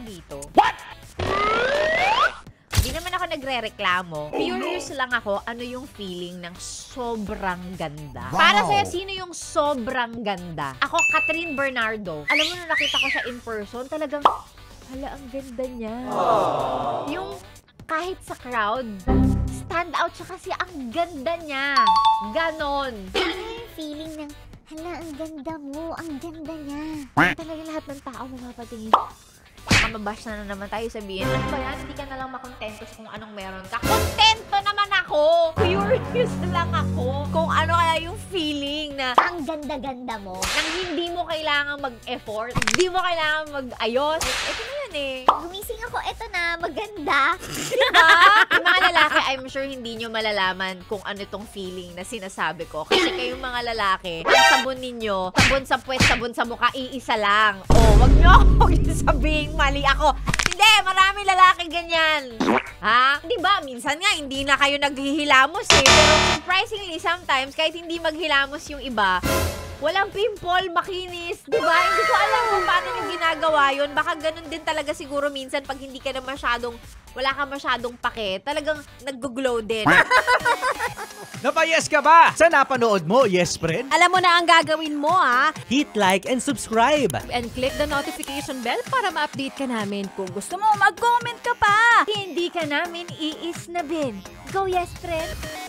dito. What? Hindi naman ako nagre-reklamo. Curious lang ako ano yung feeling ng sobrang ganda. Wow. Para sa'yo, sino yung sobrang ganda? Ako, Catherine Bernardo. Alam mo, nung nakita ko siya in person, talagang, hala, ang ganda niya. Yung kahit sa crowd, stand out siya kasi ang ganda niya. Ganon. Yung feeling ng, hala, ang ganda mo, ang ganda niya. Talaga lahat ng tao mapapatingin. Mababash na naman tayo sabihin, ano ba yan? Hindi ka na lang makontento sa kung anong meron ka. Kontento naman ako! Curious lang ako kung ano kaya yung feeling na Ang ganda-ganda mo. nang hindi mo kailangan mag-effort, hindi mo kailangan mag-ayos. Ito na yan eh. Gumising ako, eto na, maganda. Diba? Yung mga lalaki, I'm sure hindi nyo malalaman kung ano itong feeling na sinasabi ko. Kasi kayong mga lalaki, ang sabon ninyo, sabon sa puwet, sabon sa mukha, iisa lang. O, wag nyo akong sabihing mali ako. Hindi, maraming lalaki ganyan. Ha? Diba? Minsan nga, hindi na kayo naghihilamos eh. Pero surprisingly, sometimes, kahit hindi maghilamos yung iba, walang pimple, makinis. Diba? Hindi ko alam kung paano nyo ginagawa yun. Baka ganun din talaga siguro minsan pag hindi ka na masyadong, wala ka masyadong pake, talagang nag-glow din. Napayes ka ba sa napanood mo, yes friend? Alam mo na ang gagawin mo, ha? Hit like and subscribe. And click the notification bell para ma-update ka namin. Kung gusto mo, mag-comment ka pa! Hindi ka namin iisnabin. Go, yes, friend!